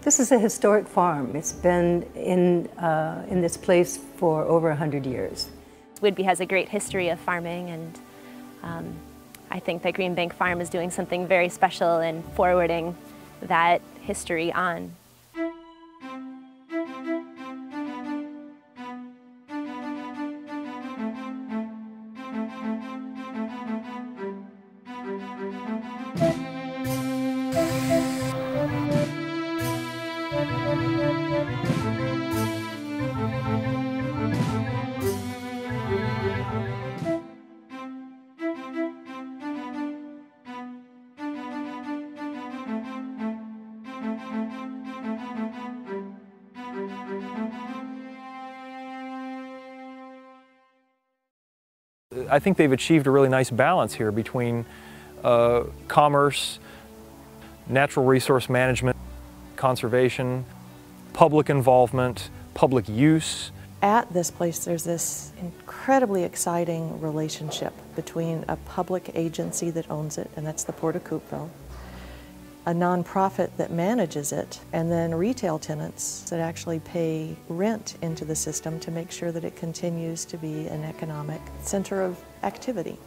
This is a historic farm. It's been in this place for over 100 years. Whidbey has a great history of farming, and I think that Greenbank Farm is doing something very special in forwarding that history on. I think they've achieved a really nice balance here between commerce, natural resource management, conservation, public involvement, public use. At this place, there's this incredibly exciting relationship between a public agency that owns it, and that's the Port of Coupeville, a nonprofit that manages it, and then retail tenants that actually pay rent into the system to make sure that it continues to be an economic center of activity.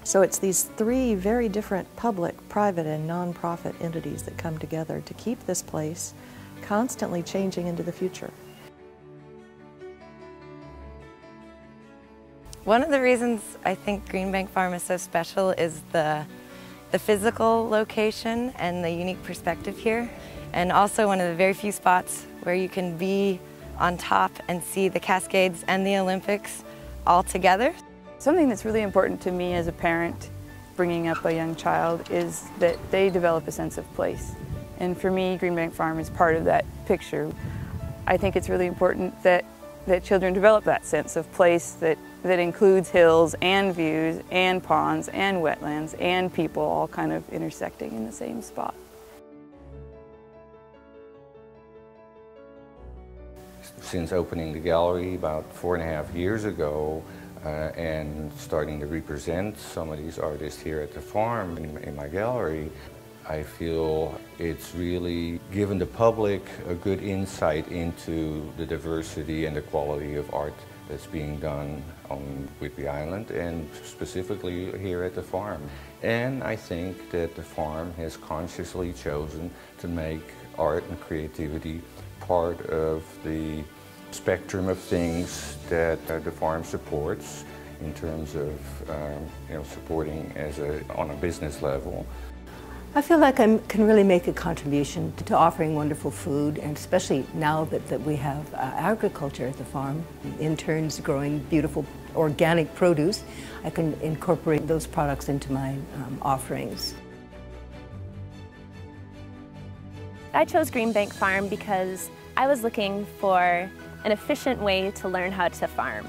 So it's these three very different public, private, and nonprofit entities that come together to keep this place constantly changing into the future. One of the reasons I think Greenbank Farm is so special is the physical location and the unique perspective here, and also one of the very few spots where you can be on top and see the Cascades and the Olympics all together. Something that's really important to me as a parent bringing up a young child is that they develop a sense of place. And for me, Greenbank Farm is part of that picture. I think it's really important that children develop that sense of place that includes hills and views and ponds and wetlands and people all kind of intersecting in the same spot. Since opening the gallery about 4.5 years ago and starting to represent some of these artists here at the farm in my gallery, I feel it's really given the public a good insight into the diversity and the quality of art that's being done on Whidbey Island and specifically here at the farm. And I think that the farm has consciously chosen to make art and creativity part of the spectrum of things that the farm supports in terms of supporting on a business level. I feel like I can really make a contribution to offering wonderful food, and especially now that we have agriculture at the farm, interns growing beautiful organic produce, I can incorporate those products into my offerings. I chose Greenbank Farm because I was looking for an efficient way to learn how to farm.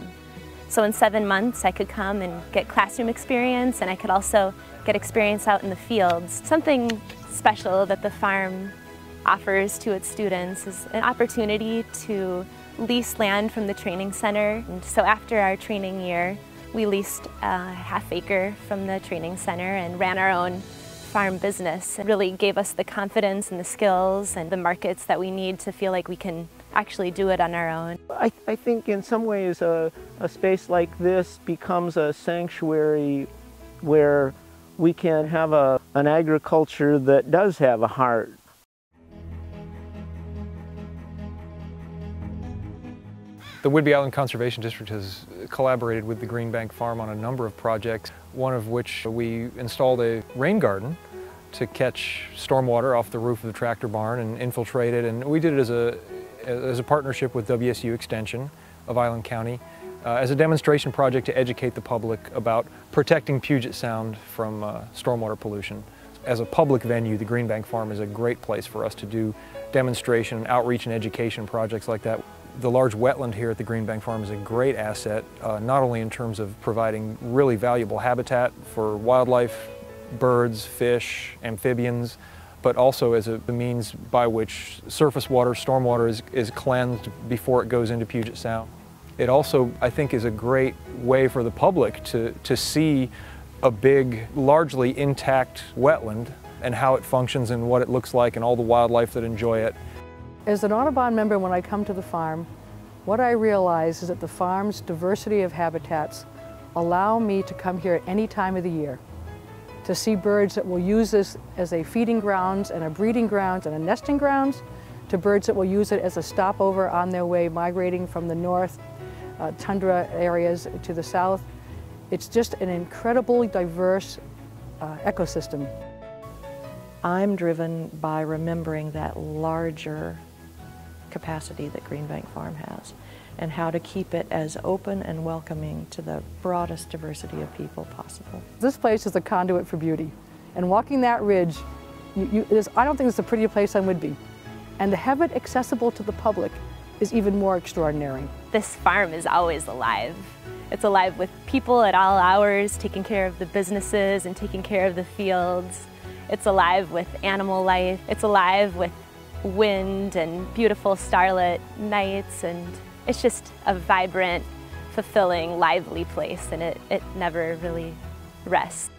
So in 7 months I could come and get classroom experience, and I could also get experience out in the fields. Something special that the farm offers to its students is an opportunity to lease land from the training center. And so after our training year, we leased a half-acre from the training center and ran our own farm business. It really gave us the confidence and the skills and the markets that we need to feel like we can actually do it on our own. I think in some ways a space like this becomes a sanctuary where we can have an agriculture that does have a heart. The Whidbey Island Conservation District has collaborated with the Greenbank Farm on a number of projects, one of which we installed a rain garden to catch stormwater off the roof of the tractor barn and infiltrate it, and we did it as a partnership with WSU Extension of Island County as a demonstration project to educate the public about protecting Puget Sound from stormwater pollution. As a public venue, the Greenbank Farm is a great place for us to do demonstration, outreach, and education projects like that. The large wetland here at the Greenbank Farm is a great asset, not only in terms of providing really valuable habitat for wildlife, birds, fish, amphibians, but also as a means by which surface water, stormwater is cleansed before it goes into Puget Sound. It also, I think, is a great way for the public to see a big, largely intact wetland and how it functions and what it looks like and all the wildlife that enjoy it. As an Audubon member, when I come to the farm, what I realize is that the farm's diversity of habitats allow me to come here at any time of the year to see birds that will use this as a feeding grounds and a breeding grounds and a nesting grounds, to birds that will use it as a stopover on their way migrating from the north, tundra areas to the south. It's just an incredibly diverse ecosystem. I'm driven by remembering that larger capacity that Greenbank Farm has and how to keep it as open and welcoming to the broadest diversity of people possible. This place is a conduit for beauty, and walking that ridge, I don't think it's a prettier place on Whidbey. And to have it accessible to the public is even more extraordinary. This farm is always alive. It's alive with people at all hours, taking care of the businesses and taking care of the fields. It's alive with animal life. It's alive with wind and beautiful starlit nights, and it's just a vibrant, fulfilling, lively place, and it never really rests.